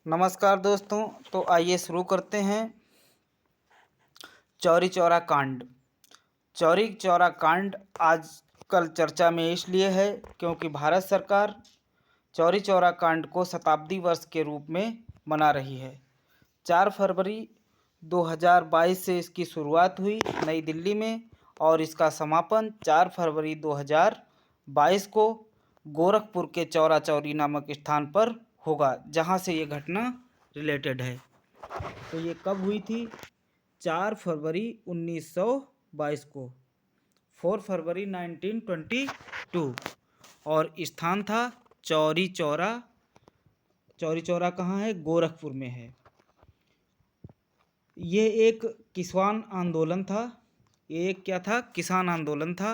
नमस्कार दोस्तों। तो आइए शुरू करते हैं। चौरी चौरा कांड। चौरी चौरा कांड आज कल चर्चा में इसलिए है क्योंकि भारत सरकार चौरी चौरा कांड को शताब्दी वर्ष के रूप में मना रही है। 4 फरवरी 2022 से इसकी शुरुआत हुई नई दिल्ली में और इसका समापन 4 फरवरी 2022 को गोरखपुर के चौरा चौरी नामक स्थान पर होगा, जहां से ये घटना रिलेटेड है। तो ये कब हुई थी? 4 फरवरी 1922 को, 4 फरवरी 1922, और स्थान था चौरी चौरा। चौरी चौरा कहाँ है? गोरखपुर में है। ये एक किसान आंदोलन था। ये एक क्या था? किसान आंदोलन था।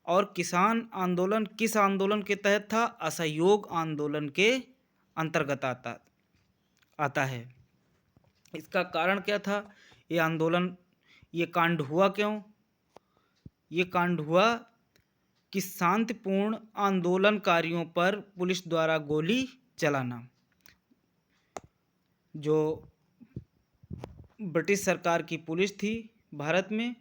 और किसान आंदोलन किस आंदोलन के तहत था? असहयोग आंदोलन के अंतर्गत आता है। इसका कारण क्या था? ये आंदोलन, ये कांड हुआ क्यों? ये कांड हुआ कि शांतिपूर्ण आंदोलनकारियों पर पुलिस द्वारा गोली चलाना। जो ब्रिटिश सरकार की पुलिस थी भारत में,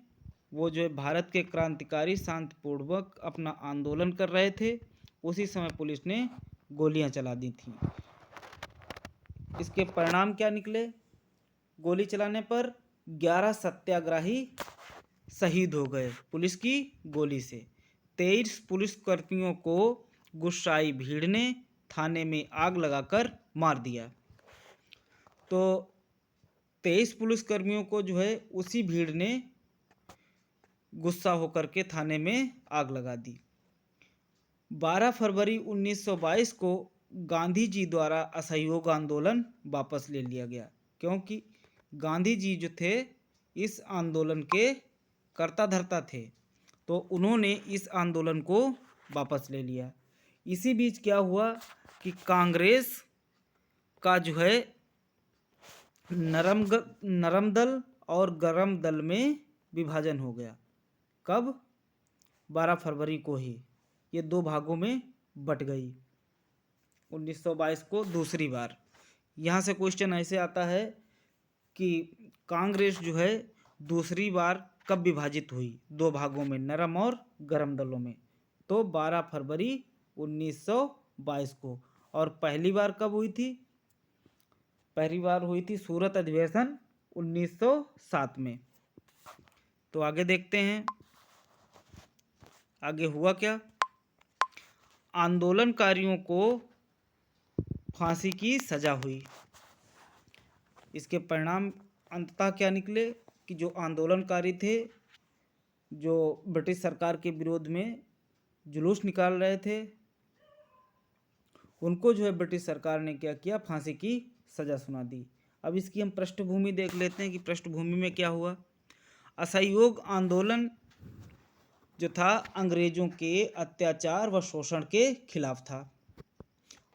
वो जो है भारत के क्रांतिकारी शांतिपूर्वक अपना आंदोलन कर रहे थे, उसी समय पुलिस ने गोलियां चला दी थी। इसके परिणाम क्या निकले? गोली चलाने पर 11 सत्याग्रही शहीद हो गए पुलिस की गोली से। 23 पुलिसकर्मियों को गुस्साई भीड़ ने थाने में आग लगाकर मार दिया। तो 23 पुलिसकर्मियों को जो है उसी भीड़ ने गुस्सा होकर के थाने में आग लगा दी। 12 फरवरी 1922 को गांधी जी द्वारा असहयोग आंदोलन वापस ले लिया गया, क्योंकि गांधी जी जो थे इस आंदोलन के कर्ता धर्ता थे, तो उन्होंने इस आंदोलन को वापस ले लिया। इसी बीच क्या हुआ कि कांग्रेस का जो है नरम दल और गरम दल में विभाजन हो गया। कब? 12 फरवरी को ही ये दो भागों में बट गई 1922 को दूसरी बार। यहाँ से क्वेश्चन ऐसे आता है कि कांग्रेस जो है दूसरी बार कब विभाजित हुई? दो भागों में, नरम और गरम दलों में। तो 12 फरवरी 1922 को। और पहली बार कब हुई थी? पहली बार हुई थी सूरत अधिवेशन 1907 में। तो आगे देखते हैं आगे हुआ क्या। आंदोलनकारियों को फांसी की सजा हुई। इसके परिणाम अंततः क्या निकले कि जो आंदोलनकारी थे, जो ब्रिटिश सरकार के विरोध में जुलूस निकाल रहे थे, उनको जो है ब्रिटिश सरकार ने क्या किया? फांसी की सजा सुना दी। अब इसकी हम पृष्ठभूमि देख लेते हैं कि पृष्ठभूमि में क्या हुआ। असहयोग आंदोलन जो था अंग्रेजों के अत्याचार व शोषण के खिलाफ था,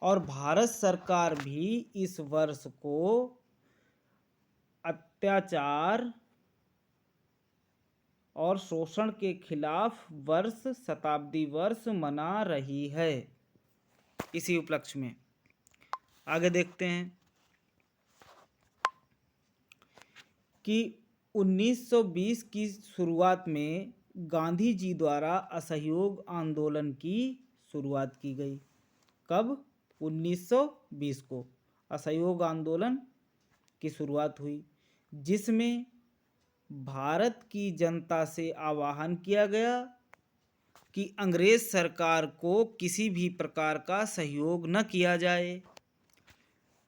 और भारत सरकार भी इस वर्ष को अत्याचार और शोषण के खिलाफ वर्ष, शताब्दी वर्ष मना रही है। इसी उपलक्ष्य में आगे देखते हैं कि 1920 की शुरुआत में गांधी जी द्वारा असहयोग आंदोलन की शुरुआत की गई। कब? 1920 को असहयोग आंदोलन की शुरुआत हुई, जिसमें भारत की जनता से आह्वान किया गया कि अंग्रेज सरकार को किसी भी प्रकार का सहयोग न किया जाए।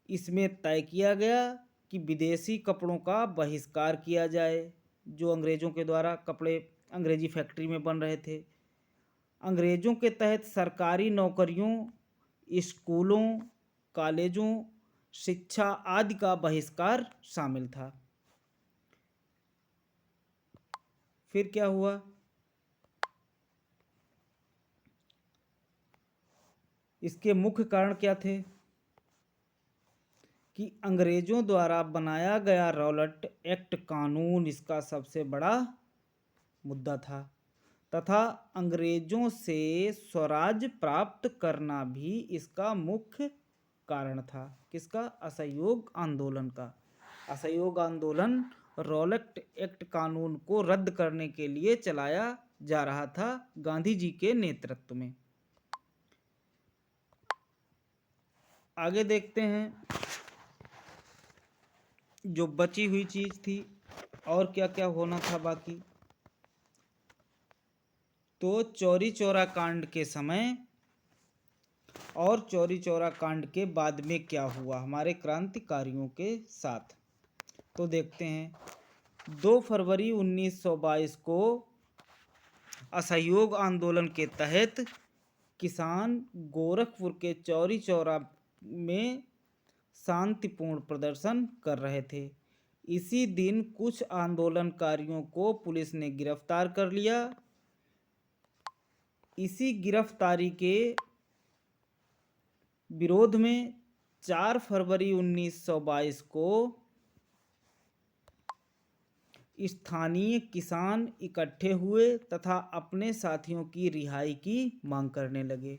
इसमें तय किया गया कि विदेशी कपड़ों का बहिष्कार किया जाए। जो अंग्रेज़ों के द्वारा कपड़े अंग्रेजी फैक्ट्री में बन रहे थे, अंग्रेज़ों के तहत सरकारी नौकरियों, स्कूलों, कॉलेजों, शिक्षा आदि का बहिष्कार शामिल था। फिर क्या हुआ? इसके मुख्य कारण क्या थे कि अंग्रेजों द्वारा बनाया गया रॉलेट एक्ट कानून इसका सबसे बड़ा मुद्दा था, तथा अंग्रेजों से स्वराज प्राप्त करना भी इसका मुख्य कारण था। किसका? असहयोग आंदोलन का। असहयोग आंदोलन रॉलेट एक्ट कानून को रद्द करने के लिए चलाया जा रहा था गांधी जी के नेतृत्व में। आगे देखते हैं जो बची हुई चीज थी और क्या क्या होना था बाकी। तो चौरी चौरा कांड के समय और चौरी चौरा कांड के बाद में क्या हुआ हमारे क्रांतिकारियों के साथ, तो देखते हैं। 2 फरवरी 1922 को असहयोग आंदोलन के तहत किसान गोरखपुर के चौरी चौरा में शांतिपूर्ण प्रदर्शन कर रहे थे। इसी दिन कुछ आंदोलनकारियों को पुलिस ने गिरफ्तार कर लिया। इसी गिरफ्तारी के विरोध में 4 फरवरी 1922 को स्थानीय किसान इकट्ठे हुए तथा अपने साथियों की रिहाई की मांग करने लगे।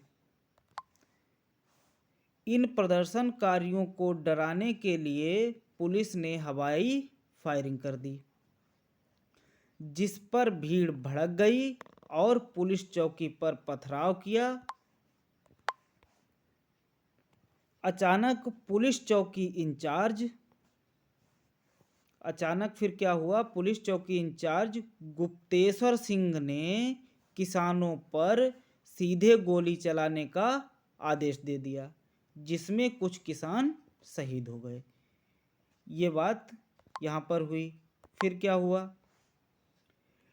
इन प्रदर्शनकारियों को डराने के लिए पुलिस ने हवाई फायरिंग कर दी, जिस पर भीड़ भड़क गई और पुलिस चौकी पर पथराव किया। अचानक फिर क्या हुआ? पुलिस चौकी इंचार्ज गुप्तेश्वर सिंह ने किसानों पर सीधे गोली चलाने का आदेश दे दिया, जिसमें कुछ किसान शहीद हो गए। ये बात यहाँ पर हुई। फिर क्या हुआ?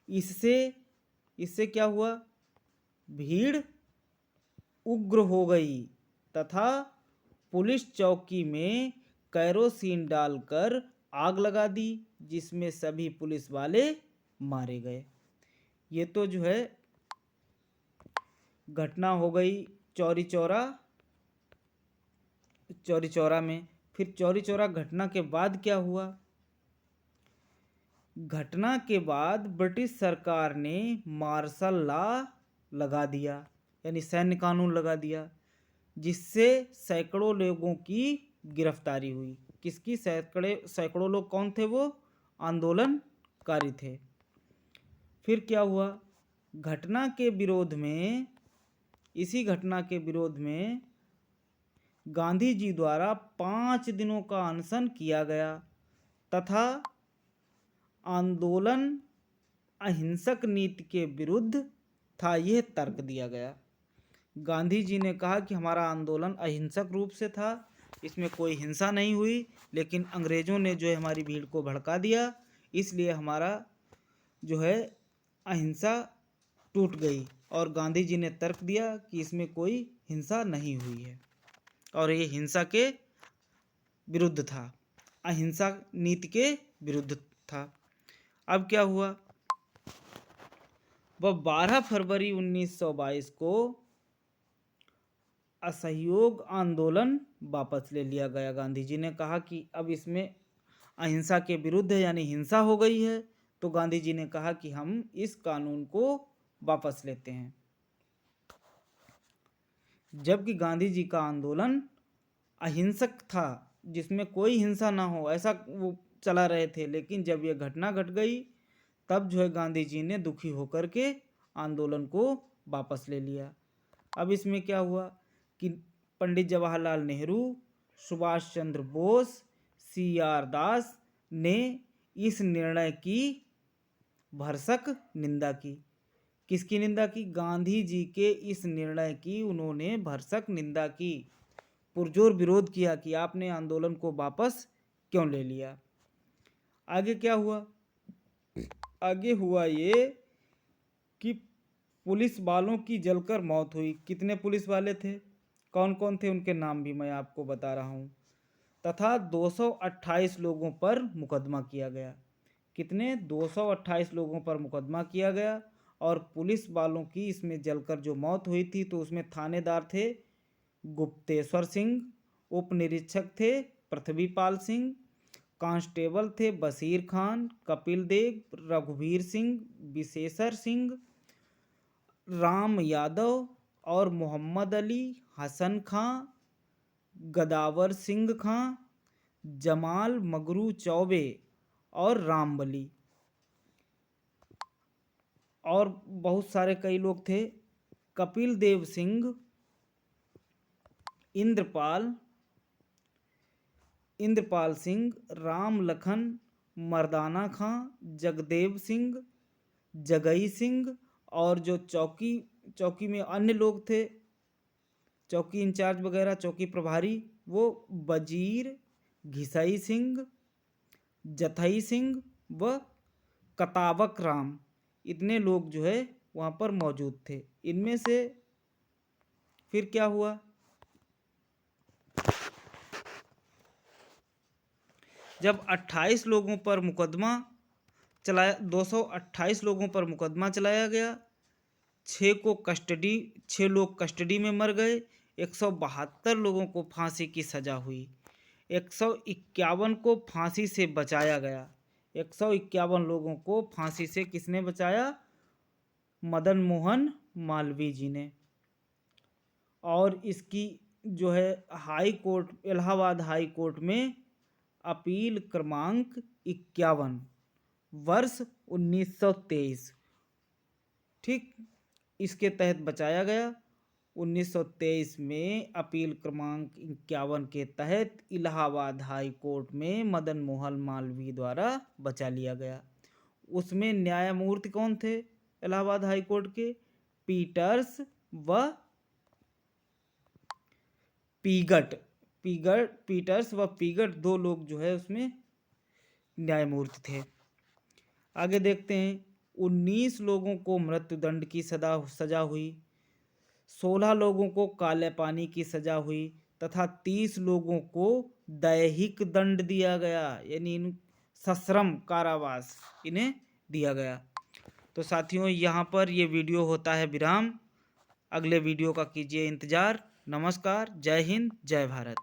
इससे क्या हुआ? भीड़ उग्र हो गई तथा पुलिस चौकी में कैरोसिन डालकर आग लगा दी, जिसमें सभी पुलिस वाले मारे गए। ये तो जो है घटना हो गई चौरी चौरा में। फिर चौरी चौरा घटना के बाद क्या हुआ? घटना के बाद ब्रिटिश सरकार ने मार्शल लॉ लगा दिया, यानी सैन्य कानून लगा दिया, जिससे सैकड़ों लोगों की गिरफ्तारी हुई। किसकी? सैकड़ों लोग कौन थे? वो आंदोलनकारी थे। फिर क्या हुआ? इसी घटना के विरोध में गांधी जी द्वारा 5 दिनों का अनशन किया गया तथा आंदोलन अहिंसक नीति के विरुद्ध था, यह तर्क दिया गया। गांधी जी ने कहा कि हमारा आंदोलन अहिंसक रूप से था, इसमें कोई हिंसा नहीं हुई, लेकिन अंग्रेज़ों ने जो है हमारी भीड़ को भड़का दिया, इसलिए हमारा जो है अहिंसा टूट गई। और गांधी जी ने तर्क दिया कि इसमें कोई हिंसा नहीं हुई है और ये हिंसा के विरुद्ध था, अहिंसा नीति के विरुद्ध था। अब क्या हुआ? वह 12 फरवरी 1922 को असहयोग आंदोलन वापस ले लिया गया। गांधी जी ने कहा कि अब इसमें अहिंसा के विरुद्ध है, यानी हिंसा हो गई है, तो गांधी जी ने कहा कि हम इस कानून को वापस लेते हैं। जबकि गांधी जी का आंदोलन अहिंसक था, जिसमें कोई हिंसा ना हो, ऐसा वो चला रहे थे, लेकिन जब यह घटना घट गई तब जो है गांधी जी ने दुखी होकर के आंदोलन को वापस ले लिया। अब इसमें क्या हुआ कि पंडित जवाहरलाल नेहरू, सुभाष चंद्र बोस, CR दास ने इस निर्णय की भरसक निंदा की। किसकी निंदा की? गांधी जी के इस निर्णय की उन्होंने भरसक निंदा की, पुरजोर विरोध किया कि आपने आंदोलन को वापस क्यों ले लिया। आगे क्या हुआ? आगे हुआ ये कि पुलिस वालों की जलकर मौत हुई। कितने पुलिस वाले थे? कौन कौन थे? उनके नाम भी मैं आपको बता रहा हूँ। तथा 228 लोगों पर मुकदमा किया गया। कितने? 228 लोगों पर मुकदमा किया गया। और पुलिस वालों की इसमें जलकर जो मौत हुई थी, तो उसमें थानेदार थे गुप्तेश्वर सिंह, उप निरीक्षक थे पृथ्वीपाल सिंह, कांस्टेबल थे बशीर खान, कपिल देव, रघुवीर सिंह, विशेषर सिंह, राम यादव और मोहम्मद अली, हसन खां, गदावर सिंह खां, जमाल मगरू चौबे और रामबली। और बहुत सारे कई लोग थे, कपिल देव सिंह, इंद्रपाल सिंह, राम लखन, मर्दाना खां, जगदेव सिंह, जगई सिंह, और जो चौकी में अन्य लोग थे, चौकी इंचार्ज वगैरह, चौकी प्रभारी, वो वजीर, घिसई सिंह, जथई सिंह व कतावक राम, इतने लोग जो है वहाँ पर मौजूद थे। इनमें से फिर क्या हुआ, जब 28 लोगों पर मुकदमा चलाया, 228 लोगों पर मुकदमा चलाया गया, 6 लोग कस्टडी में मर गए, 172 लोगों को फांसी की सजा हुई, 151 को फांसी से बचाया गया। 151 लोगों को फांसी से किसने बचाया? मदन मोहन मालवीय जी ने। और इसकी जो है high court, Allahabad high court में अपील क्रमांक 51 वर्ष 1923, ठीक, इसके तहत बचाया गया। 1923 में अपील क्रमांक 51 के तहत इलाहाबाद हाई कोर्ट में मदन मोहन मालवीय द्वारा बचा लिया गया। उसमें न्यायमूर्ति कौन थे इलाहाबाद हाई कोर्ट के? पीटर्स व पीगट, दो लोग जो है उसमें न्यायमूर्ति थे। आगे देखते हैं, 19 लोगों को मृत्युदंड की सजा हुई, 16 लोगों को काले पानी की सजा हुई तथा 30 लोगों को दैहिक दंड दिया गया, यानी सश्रम कारावास इन्हें दिया गया। तो साथियों, यहाँ पर ये वीडियो होता है विराम। अगले वीडियो का कीजिए इंतजार। नमस्कार, जय हिंद, जय भारत।